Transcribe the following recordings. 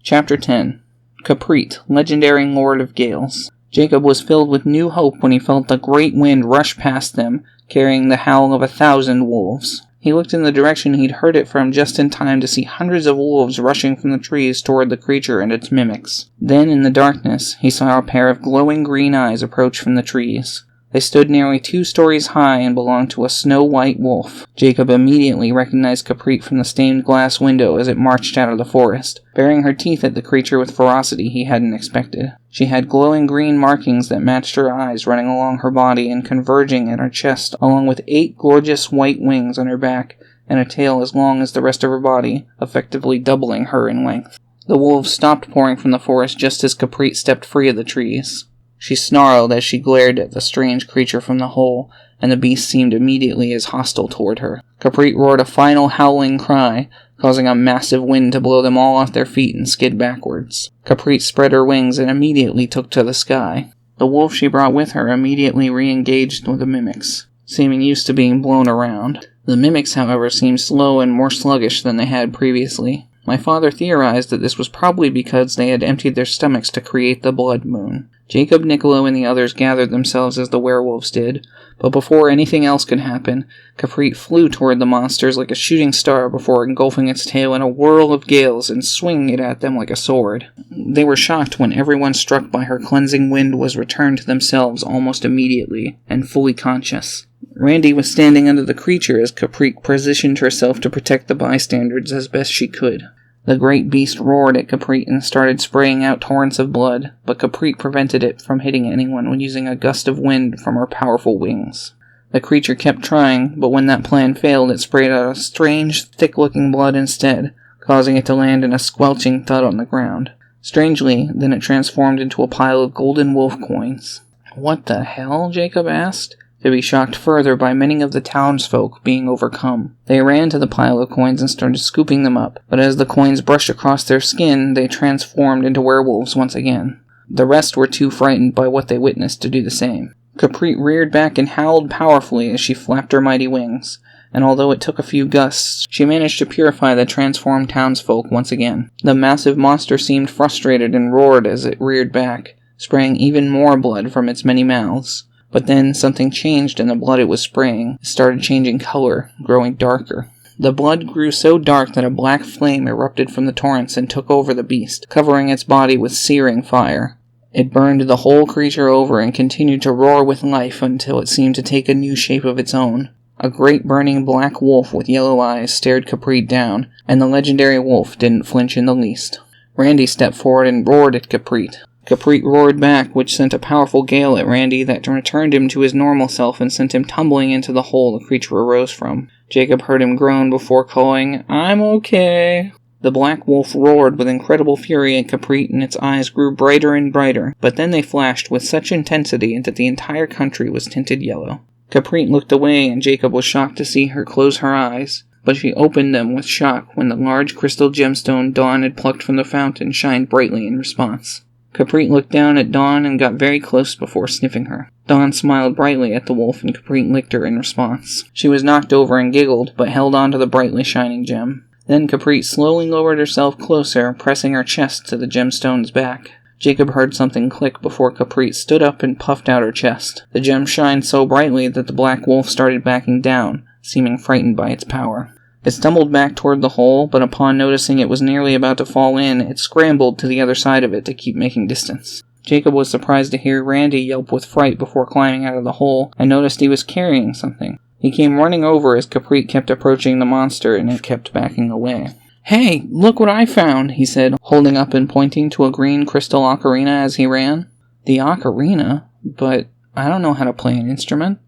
Chapter 10. Caprit, Legendary Lord of Gales. Jacob was filled with new hope when he felt the great wind rush past them, carrying the howl of 1,000 wolves. He looked in the direction he'd heard it from just in time to see hundreds of wolves rushing from the trees toward the creature and its mimics. Then, in the darkness, he saw a pair of glowing green eyes approach from the trees. They stood nearly 2 stories high and belonged to a snow-white wolf. Jacob immediately recognized Caprit from the stained glass window as it marched out of the forest, baring her teeth at the creature with ferocity he hadn't expected. She had glowing green markings that matched her eyes running along her body and converging at her chest, along with 8 gorgeous white wings on her back and a tail as long as the rest of her body, effectively doubling her in length. The wolves stopped pouring from the forest just as Caprit stepped free of the trees. She snarled as she glared at the strange creature from the hole, and the beast seemed immediately as hostile toward her. Caprit roared a final howling cry, causing a massive wind to blow them all off their feet and skid backwards. Caprit spread her wings and immediately took to the sky. The wolf she brought with her immediately re-engaged with the mimics, seeming used to being blown around. The mimics, however, seemed slow and more sluggish than they had previously. My father theorized that this was probably because they had emptied their stomachs to create the blood moon. Jacob, Niccolo, and the others gathered themselves as the werewolves did, but before anything else could happen, Caprit flew toward the monsters like a shooting star before engulfing its tail in a whirl of gales and swinging it at them like a sword. They were shocked when everyone struck by her cleansing wind was returned to themselves almost immediately, and fully conscious. Randy was standing under the creature as Caprit positioned herself to protect the bystanders as best she could. The great beast roared at Caprit and started spraying out torrents of blood, but Caprit prevented it from hitting anyone when using a gust of wind from her powerful wings. The creature kept trying, but when that plan failed, it sprayed out a strange, thick-looking blood instead, causing it to land in a squelching thud on the ground. Strangely, then it transformed into a pile of golden wolf coins. "What the hell?" Jacob asked, to be shocked further by many of the townsfolk being overcome. They ran to the pile of coins and started scooping them up, but as the coins brushed across their skin, they transformed into werewolves once again. The rest were too frightened by what they witnessed to do the same. Caprit reared back and howled powerfully as she flapped her mighty wings, and although it took a few gusts, she managed to purify the transformed townsfolk once again. The massive monster seemed frustrated and roared as it reared back, spraying even more blood from its many mouths. But then something changed and the blood it was spraying started changing color, growing darker. The blood grew so dark that a black flame erupted from the torrents and took over the beast, covering its body with searing fire. It burned the whole creature over and continued to roar with life until it seemed to take a new shape of its own. A great burning black wolf with yellow eyes stared Caprit down, and the legendary wolf didn't flinch in the least. Randy stepped forward and roared at Caprit. Caprit roared back, which sent a powerful gale at Randy that returned him to his normal self and sent him tumbling into the hole the creature arose from. Jacob heard him groan before calling, "I'm okay." The black wolf roared with incredible fury at Caprit and its eyes grew brighter and brighter, but then they flashed with such intensity that the entire country was tinted yellow. Caprit looked away and Jacob was shocked to see her close her eyes, but she opened them with shock when the large crystal gemstone Dawn had plucked from the fountain shined brightly in response. Caprit looked down at Dawn and got very close before sniffing her. Dawn smiled brightly at the wolf and Caprit licked her in response. She was knocked over and giggled, but held on to the brightly shining gem. Then Caprit slowly lowered herself closer, pressing her chest to the gemstone's back. Jacob heard something click before Caprit stood up and puffed out her chest. The gem shined so brightly that the black wolf started backing down, seeming frightened by its power. It stumbled back toward the hole, but upon noticing it was nearly about to fall in, it scrambled to the other side of it to keep making distance. Jacob was surprised to hear Randy yelp with fright before climbing out of the hole, and noticed he was carrying something. He came running over as Caprit kept approaching the monster, and it kept backing away. "Hey, look what I found," he said, holding up and pointing to a green crystal ocarina as he ran. "The ocarina? But I don't know how to play an instrument."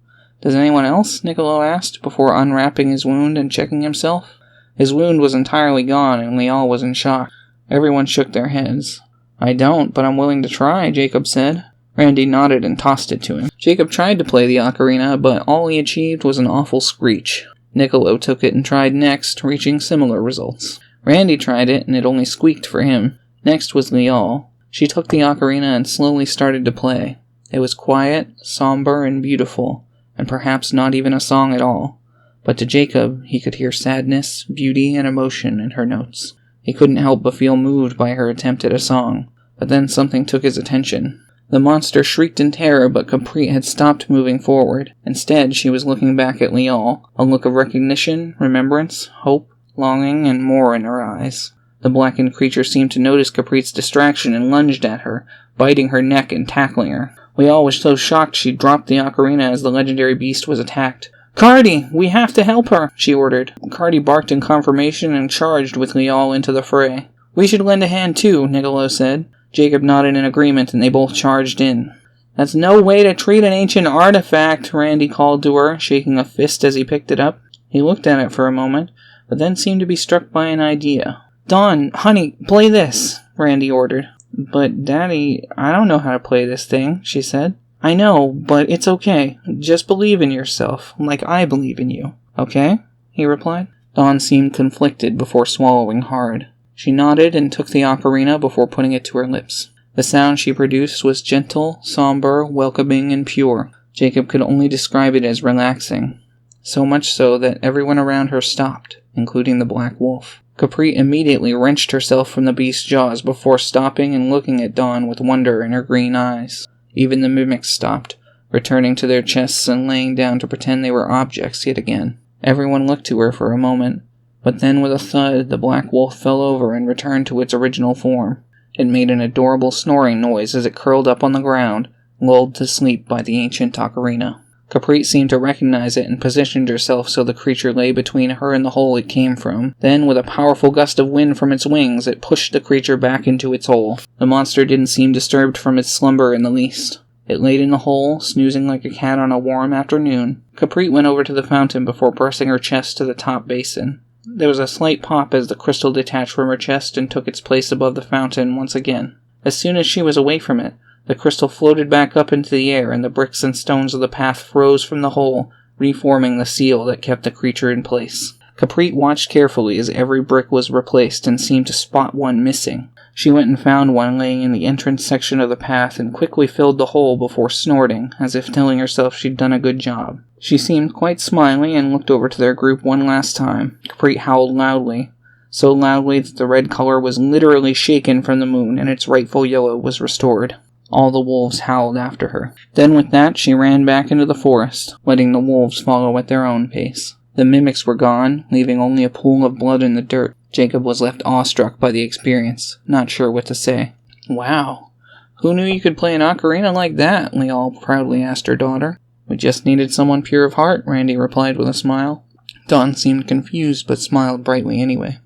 "Does anyone else?" Niccolo asked, before unwrapping his wound and checking himself. His wound was entirely gone, and Lial was in shock. Everyone shook their heads. "I don't, but I'm willing to try," Jacob said. Randy nodded and tossed it to him. Jacob tried to play the ocarina, but all he achieved was an awful screech. Niccolo took it and tried next, reaching similar results. Randy tried it, and it only squeaked for him. Next was Lial. She took the ocarina and slowly started to play. It was quiet, somber, and beautiful, and perhaps not even a song at all, but to Jacob he could hear sadness, beauty, and emotion in her notes. He couldn't help but feel moved by her attempt at a song. But then something took his attention. The monster shrieked in terror, but Capri had stopped moving forward. Instead, she was looking back at Lial, a look of recognition, remembrance, hope, longing, and more in her eyes. The blackened creature seemed to notice Capri's distraction and lunged at her, biting her neck and tackling her. Lial was so shocked she dropped the ocarina as the legendary beast was attacked. "Cardi, we have to help her," she ordered. Cardi barked in confirmation and charged with Lial into the fray. "We should lend a hand too," Niccolo said. Jacob nodded in agreement, and they both charged in. "That's no way to treat an ancient artifact," Randy called to her, shaking a fist as he picked it up. He looked at it for a moment, but then seemed to be struck by an idea. "Dawn, honey, play this," Randy ordered. "But, Daddy, I don't know how to play this thing," she said. "I know, but it's okay. Just believe in yourself, like I believe in you. Okay?" he replied. Dawn seemed conflicted before swallowing hard. She nodded and took the ocarina before putting it to her lips. The sound she produced was gentle, somber, welcoming, and pure. Jacob could only describe it as relaxing. So much so that everyone around her stopped, including the black wolf. Capri immediately wrenched herself from the beast's jaws before stopping and looking at Dawn with wonder in her green eyes. Even the mimics stopped, returning to their chests and laying down to pretend they were objects yet again. Everyone looked to her for a moment. But then with a thud, the black wolf fell over and returned to its original form. It made an adorable snoring noise as it curled up on the ground, lulled to sleep by the ancient ocarina. Capri seemed to recognize it and positioned herself so the creature lay between her and the hole it came from. Then, with a powerful gust of wind from its wings, it pushed the creature back into its hole. The monster didn't seem disturbed from its slumber in the least. It laid in the hole, snoozing like a cat on a warm afternoon. Capri went over to the fountain before pressing her chest to the top basin. There was a slight pop as the crystal detached from her chest and took its place above the fountain once again. As soon as she was away from it, the crystal floated back up into the air and the bricks and stones of the path froze from the hole, reforming the seal that kept the creature in place. Capri watched carefully as every brick was replaced and seemed to spot one missing. She went and found one laying in the entrance section of the path and quickly filled the hole before snorting, as if telling herself she'd done a good job. She seemed quite smiley and looked over to their group one last time. Capri howled loudly, so loudly that the red color was literally shaken from the moon and its rightful yellow was restored. All the wolves howled after her. Then with that, she ran back into the forest, letting the wolves follow at their own pace. The mimics were gone, leaving only a pool of blood in the dirt. Jacob was left awestruck by the experience, not sure what to say. "Wow, who knew you could play an ocarina like that?" Lial proudly asked her daughter. "We just needed someone pure of heart," Randy replied with a smile. Dawn seemed confused, but smiled brightly anyway.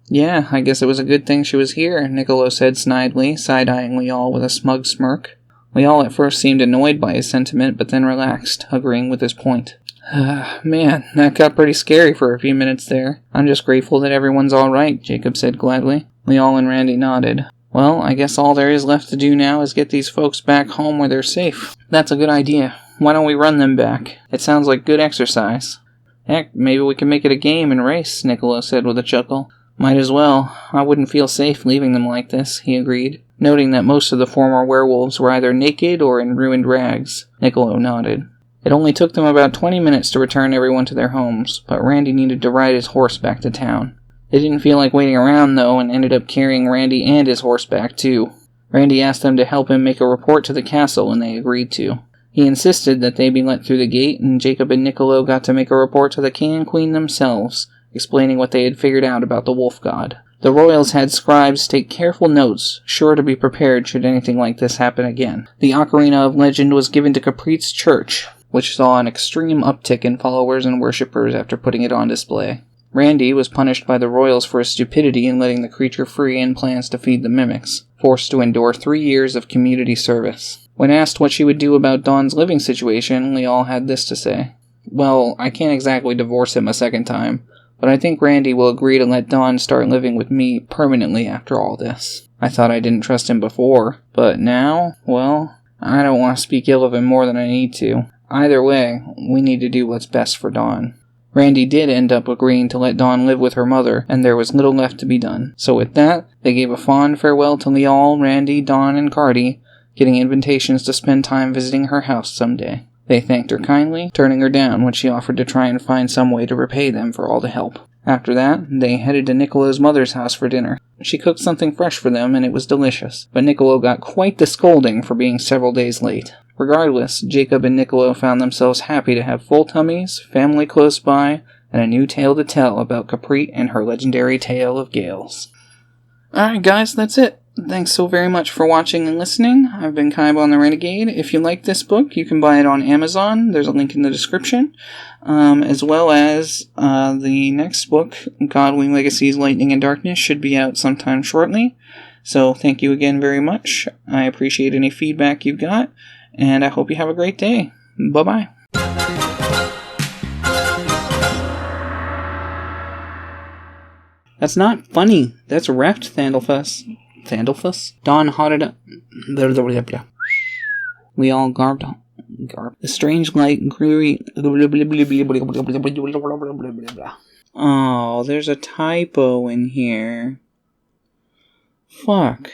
"Yeah, I guess it was a good thing she was here," Niccolo said snidely, side-eyeing Lial with a smug smirk. Lial at first seemed annoyed by his sentiment, but then relaxed, agreeing with his point. Man, that got pretty scary for a few minutes there. "I'm just grateful that everyone's alright," Jacob said gladly. Lial and Randy nodded. "Well, I guess all there is left to do now is get these folks back home where they're safe." "That's a good idea. Why don't we run them back? It sounds like good exercise." "Heck, maybe we can make it a game and race," Niccolo said with a chuckle. "Might as well. I wouldn't feel safe leaving them like this," he agreed, noting that most of the former werewolves were either naked or in ruined rags. Niccolo nodded. It only took them about 20 minutes to return everyone to their homes, but Randy needed to ride his horse back to town. They didn't feel like waiting around, though, and ended up carrying Randy and his horse back, too. Randy asked them to help him make a report to the castle, and they agreed to. He insisted that they be let through the gate, and Jacob and Niccolo got to make a report to the king and queen themselves, explaining what they had figured out about the wolf god. The royals had scribes take careful notes, sure to be prepared should anything like this happen again. The Ocarina of Legend was given to Capri's church, which saw an extreme uptick in followers and worshippers after putting it on display. Randy was punished by the royals for his stupidity in letting the creature free and plans to feed the mimics, forced to endure 3 years of community service. When asked what she would do about Dawn's living situation, Lial had this to say. "Well, I can't exactly divorce him a second time, but I think Randy will agree to let Dawn start living with me permanently after all this. I thought I didn't trust him before, but now, well, I don't want to speak ill of him more than I need to. Either way, we need to do what's best for Dawn." Randy did end up agreeing to let Dawn live with her mother, and there was little left to be done. So with that, they gave a fond farewell to Lial, Randy, Dawn, and Cardi, getting invitations to spend time visiting her house someday. They thanked her kindly, turning her down when she offered to try and find some way to repay them for all the help. After that, they headed to Niccolo's mother's house for dinner. She cooked something fresh for them, and it was delicious, but Niccolo got quite the scolding for being several days late. Regardless, Jacob and Niccolo found themselves happy to have full tummies, family close by, and a new tale to tell about Capri and her legendary tale of gales. Alright guys, that's it. Thanks so very much for watching and listening. I've been Kaibon the Renegade. If you like this book, you can buy it on Amazon. There's a link in the description. As well as the next book, Godwing Legacies, Lightning and Darkness, should be out sometime shortly. So thank you again very much. I appreciate any feedback you've got, and I hope you have a great day. Bye-bye. That's not funny. That's wrapped, Thandlefuss. Thandlefuss? Dawn hotted up. We all garbed. The strange light grew. Oh, there's a typo in here. Fuck.